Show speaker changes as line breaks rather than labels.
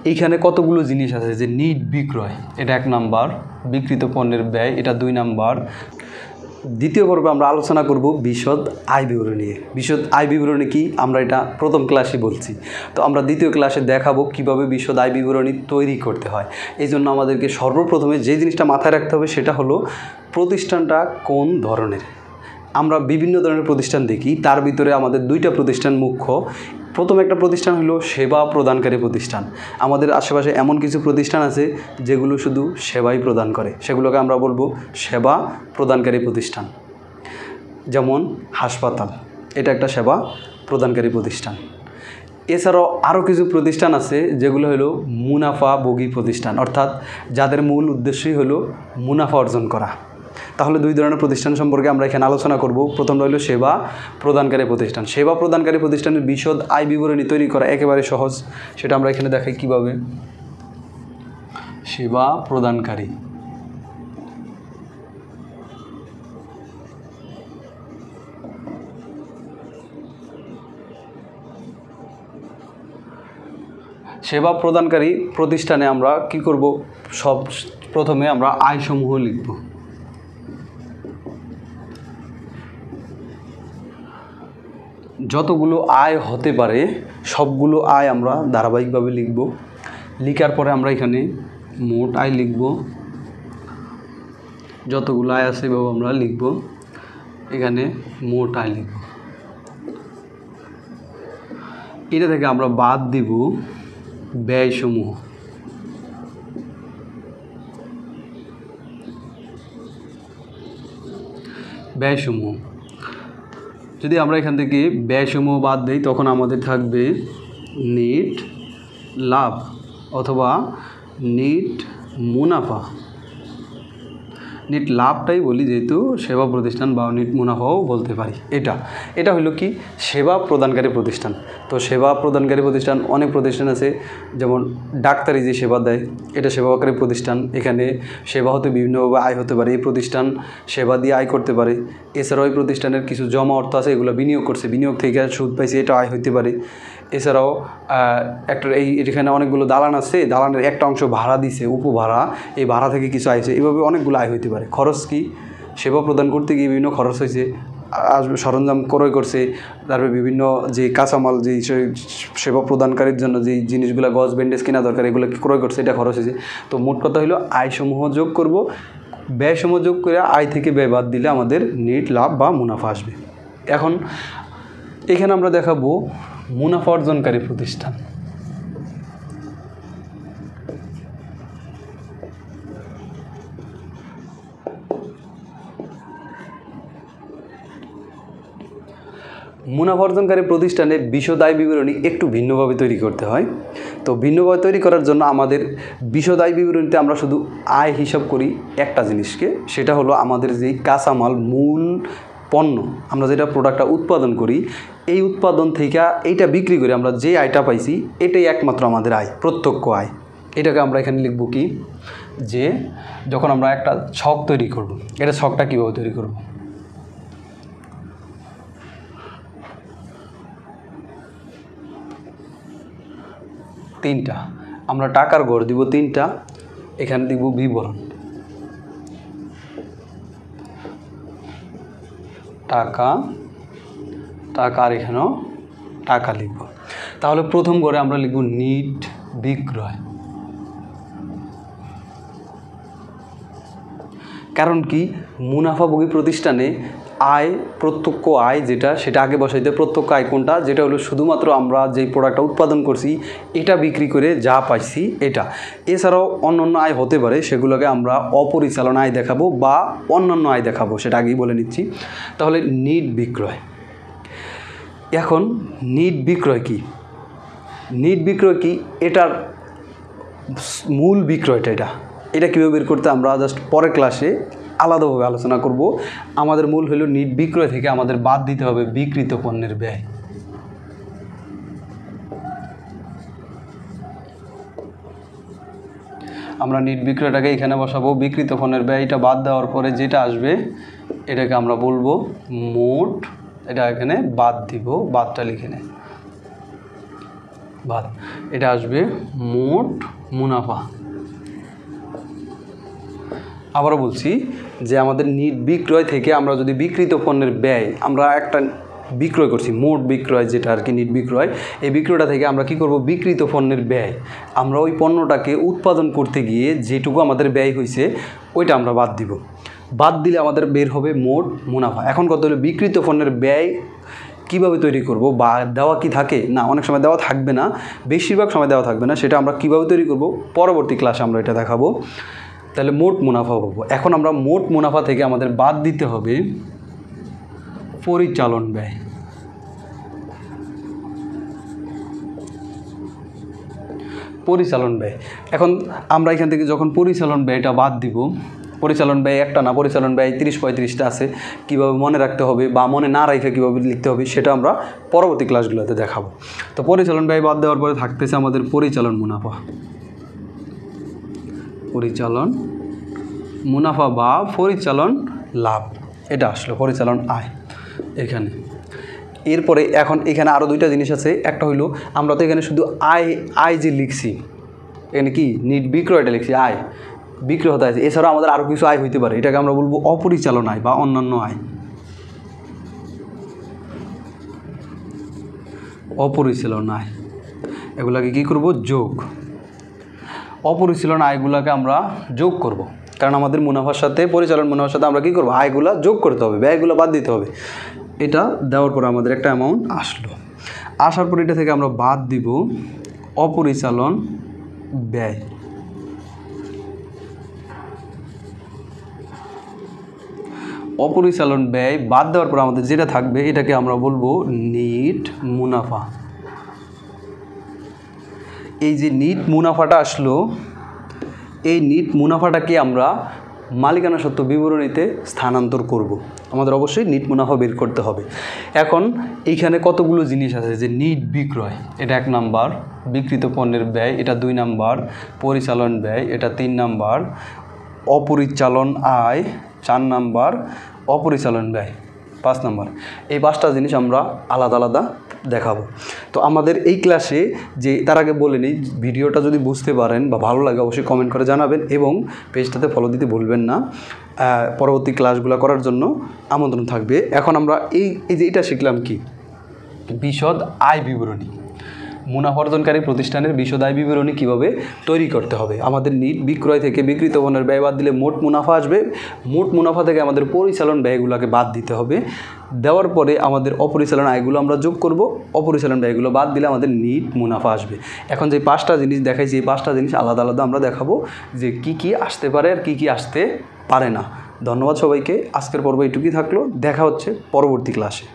এইখানে কতগুলো জিনিস আছে যে নিট বিক্রয়, এটা 1 নাম্বার, বিক্রিত পণ্যের ব্যয় এটা 2 নাম্বার। দ্বিতীয় পর্বে আমরা আলোচনা করব বিশদ আয় বিবরণী নিয়ে। বিশদ আয় বিবরণী কি আমরা এটা প্রথম ক্লাসে বলছি, তো আমরা দ্বিতীয় ক্লাসে দেখাবো কিভাবে বিশদ আয় বিবরণী তৈরি করতে হয়। এই জন্য আমাদেরকে সর্বপ্রথমে যে জিনিসটা মাথায় রাখতে হবে সেটা হলো প্রতিষ্ঠানটা কোন ধরনের। আমরা বিভিন্ন ধরনের প্রতিষ্ঠান দেখি, তার ভিতরে আমাদের 2টা প্রতিষ্ঠান মুখ্য। প্রথম একটা প্রতিষ্ঠান হলো সেবা প্রদানকারী প্রতিষ্ঠান। আমাদের আশেপাশে এমন কিছু প্রতিষ্ঠান আছে যেগুলো শুধু সেবাই প্রদান করে, সেগুলোকে আমরা বলবো সেবা প্রদানকারী প্রতিষ্ঠান। যেমন হাসপাতাল, এটা একটা সেবা প্রদানকারী প্রতিষ্ঠান। এছাড়াও আরও কিছু প্রতিষ্ঠান আছে যেগুলো হলো মুনাফাভোগী প্রতিষ্ঠান, অর্থাৎ যাদের মূল উদ্দেশ্যই হলো মুনাফা অর্জন করা। তাহলে 2 ধরনের প্রতিষ্ঠান সম্পর্কে আমরা এখানে আলোচনা করব। প্রথমটা হলো সেবা প্রদানকারী প্রতিষ্ঠান। সেবা প্রদানকারী প্রতিষ্ঠানের বিশদ আয় বিবরণী তৈরি করা একেবারে সহজ, সেটা আমরা এখানে দেখাই কিভাবে। সেবা প্রদানকারী, সেবা প্রদানকারী প্রতিষ্ঠানে আমরা কি করব, সব প্রথমে আমরা আয়সমূহ লিখব। যতগুলো আয় হতে পারে সবগুলো আয় আমরা ধারাবাহিকভাবে লিখব। লিখার পরে আমরা এখানে মোট আয় লিখব। যতগুলো আয় আছে এভাবে আমরা লিখব, এখানে মোট আয় লিখব। এটা থেকে আমরা বাদ দিব ব্যয়সমূহ। ব্যয়সমূহ যদি আমরা এখান থেকে ব্যয়সমূহ বাদ দিই তখন আমাদের থাকবে নিট লাভ অথবা নিট মুনাফা। নিট লাভটাই বলি যেহেতু সেবা প্রতিষ্ঠান, বা নিট মুনাফাও বলতে পারি। এটা হলো কি সেবা প্রদানকারী প্রতিষ্ঠান। তো সেবা প্রদানকারী প্রতিষ্ঠান অনেক প্রতিষ্ঠান আছে, যেমন ডাক্তারি যে সেবা দেয় এটা সেবাকারী প্রতিষ্ঠান। এখানে সেবা হতে বিভিন্নভাবে আয় হতে পারে, এই প্রতিষ্ঠান সেবা দিয়ে আয় করতে পারে। এছাড়াও এই প্রতিষ্ঠানের কিছু জমা অর্থ আছে, এগুলো বিনিয়োগ করছে, বিনিয়োগ থেকে সুদ পাইছে, এটা আয় হতে পারে। এছাড়াও এখানে অনেকগুলো দালান আছে, দালানের একটা অংশ ভাড়া দিছে, উপভাড়া, এই ভাড়া থেকে কিছু আয় হয়েছে, এইভাবে অনেকগুলো আয় হতে পারে। খরচ কি, সেবা প্রদান করতে গিয়ে বিভিন্ন খরচ হয়েছে, সরঞ্জাম ক্রয় করছে, তারপরে বিভিন্ন যে কাঁচামাল যে সেবা প্রদানকারীর জন্য যে জিনিসগুলো গজ ব্যান্ডেজ কেনা দরকার এগুলো ক্রয় করছে, এটা খরচ হয়েছে। তো মোট কথা হলো আয়সমূহ যোগ করব, ব্যয়সমূহ যোগ করে আয় থেকে ব্যয় বাদ দিলে আমাদের নেট লাভ বা মুনাফা আসবে। এখন এখানে আমরা দেখাবো মুনাফা অর্জনকারী প্রতিষ্ঠান। মুনাফা অর্জনকারী প্রতিষ্ঠানে বিশদ আয় বিবরণী একটু ভিন্নভাবে তৈরি করতে হয়। তো ভিন্নভাবে তৈরি করার জন্য আমাদের বিশদ আয় বিবরণীতে আমরা শুধু আয় হিসাব করি একটা জিনিসকে, সেটা হলো আমাদের যেই কাঁচামাল মূল পণ্য আমরা যেটা প্রোডাক্টটা উৎপাদন করি, এই উৎপাদন থেকে এইটা বিক্রি করে আমরা যে আয়টা পাইছি এটাই একমাত্র আমাদের আয়, প্রত্যক্ষ আয়। এটাকে আমরা এখানে লিখব কি, যে যখন আমরা একটা ছক তৈরি করব, এটা ছকটা কীভাবে তৈরি করব। তিনটা আমরা টাকার ঘর দিব, 3টা এখানে দিব বিবরণ, টাকা আর এখানেও টাকা লিখব। তাহলে প্রথম ঘরে আমরা লিখব নিট বিক্রয়। কারণ কি, মুনাফাভোগী প্রতিষ্ঠানে আয়, প্রত্যক্ষ আয় যেটা, সেটা আগে বসাইতে। প্রত্যক্ষ আয় কোনটা, যেটা হলো শুধুমাত্র আমরা যেই প্রোডাক্টটা উৎপাদন করছি এটা বিক্রি করে যা পাইছি এটা। এছাড়াও অন্যান্য আয় হতে পারে, সেগুলোকে আমরা অপরিচালনা আয় দেখাবো বা অন্যান্য আয় দেখাবো, সেটা আগেই বলে নিচ্ছি। তাহলে নিট বিক্রয়। এখন নিট বিক্রয় কি, নিট বিক্রয় কি, এটার মূল বিক্রয়টা এটা কীভাবে বের করতে আমরা জাস্ট পরের ক্লাসে আলাদাভাবে আলোচনা করব। আমাদের মূল হলো নিট বিক্রয় থেকে আমাদের বাদ দিতে হবে বিক্রিত পণ্যের ব্যয়। আমরা নিট বিক্রয়টাকে এখানে বসাবো, বিক্রিত পণ্যের ব্যয়টা বাদ দেওয়ার পরে যেটা আসবে এটাকে আমরা বলবো মোট, এটা এখানে বাদ দিব, বাদটা লিখে নেয়। বাদ, এটা আসবে মোট মুনাফা। আবারও বলছি যে আমাদের নিট বিক্রয় থেকে আমরা যদি বিক্রিত পণ্যের ব্যয়, আমরা একটা বিক্রয় করছি, মোট বিক্রয় যেটা আর কি নিট বিক্রয়, এই বিক্রয়টা থেকে আমরা কি করব, বিক্রিত পণ্যের ব্যয়, আমরা ওই পণ্যটাকে উৎপাদন করতে গিয়ে যেটুকু আমাদের ব্যয় হয়েছে ওইটা আমরা বাদ দিব। বাদ দিলে আমাদের বের হবে মোট মুনাফা। এখন কত হলো, বিক্রিত পণ্যের ব্যয় কীভাবে তৈরি করব বা দেওয়া কি থাকে না, অনেক সময় দেওয়া থাকবে না, বেশিরভাগ সময় দেওয়া থাকবে না, সেটা আমরা কীভাবে তৈরি করব পরবর্তী ক্লাসে আমরা এটা দেখাবো। তাহলে মোট মুনাফা পাবো। এখন আমরা মোট মুনাফা থেকে আমাদের বাদ দিতে হবে পরিচালন ব্যয়। পরিচালন ব্যয়, এখন আমরা এখান থেকে যখন পরিচালন ব্যয়টা বাদ দিব, পরিচালন ব্যয় একটা না, পরিচালন ব্যয় 30-35টা আছে, কীভাবে মনে রাখতে হবে বা মনে না রেখে কীভাবে লিখতে হবে সেটা আমরা পরবর্তী ক্লাসগুলোতে দেখাবো। তো পরিচালন ব্যয় বাদ দেওয়ার পরে থাকতেছে আমাদের পরিচালন মুনাফা। পরিচালন মুনাফা বা পরিচালন লাভ, এটা আসলো পরিচালন আয় এখানে। এরপরে এখন এখানে আরও দুইটা জিনিস আছে। একটা হইলো আমরা তো এখানে শুধু আয় যে লিখছি, এখানে কি নিট বিক্রয়টা লিখছি, আয় বিক্রয় হতে আছে, এছাড়াও আমাদের আরও কিছু আয় হইতে পারে, এটাকে আমরা বলবো অপরিচালন আয় বা অন্যান্য আয়। অপরিচালন আয় এগুলাকে কী করব, যোগ। অপরিচালন আয়গুলোকে আমরা যোগ করব, কারণ আমাদের মুনাফার সাথে, পরিচালন মুনাফার সাথে আমরা কী করবো, আয়গুলা যোগ করতে হবে, ব্যয়গুলো বাদ দিতে হবে। এটা দেওয়ার পর আমাদের একটা অ্যামাউন্ট আসলো। আসার পর এটা থেকে আমরা বাদ দিব অপরিচালন ব্যয়। অপরিচালন ব্যয় বাদ দেওয়ার পর আমাদের যেটা থাকবে এটাকে আমরা বলবো নিট মুনাফা। এই যে নিট মুনাফাটা আসলো, এই নিট মুনাফাটাকে আমরা মালিকানা সত্ত্ব বিবরণীতে স্থানান্তর করব। আমাদের অবশ্যই নিট মুনাফা বের করতে হবে। এখন এইখানে কতগুলো জিনিস আছে, যে নিট বিক্রয় এটা 1 নাম্বার, বিক্রিত পণ্যের ব্যয় এটা 2 নাম্বার, পরিচালন ব্যয় এটা 3 নাম্বার, অপরিচালন আয় 4 নাম্বার, অপরিচালন ব্যয় 5 নাম্বার। এই 5টা জিনিস আমরা আলাদা আলাদা দেখাবো। তো আমাদের এই ক্লাসে, যে তার আগে বলে নিই, ভিডিওটা যদি বুঝতে পারেন বা ভালো লাগে অবশ্যই কমেন্ট করে জানাবেন এবং পেজটাতে ফলো দিতে ভুলবেন না। পরবর্তী ক্লাসগুলো করার জন্য আমন্ত্রণ থাকবে। এখন আমরা এই যে এটা শিখলাম কি, বিশদ আয় বিবরণী। মুনাফা অর্জনকারী প্রতিষ্ঠানের বিশদ আয় বিবরণী কীভাবে তৈরি করতে হবে। আমাদের নিট বিক্রয় থেকে বিক্রিত পণ্যের ব্যয় বাদ দিলে মোট মুনাফা আসবে। মোট মুনাফা থেকে আমাদের পরিচালন ব্যয়গুলোকে বাদ দিতে হবে। দেওয়ার পরে আমাদের অপরিচালন আয়গুলো আমরা যোগ করব, অপরিচালন ব্যয়গুলো বাদ দিলে আমাদের নিট মুনাফা আসবে। এখন যে 5টা জিনিস দেখাইছি, এই 5টা জিনিস আলাদা আলাদা আমরা দেখাবো, যে কি কি আসতে পারে আর কি কি আসতে পারে না। ধন্যবাদ সবাইকে। আজকের পর্ব এইটুকুই থাকলো, দেখা হচ্ছে পরবর্তী ক্লাসে।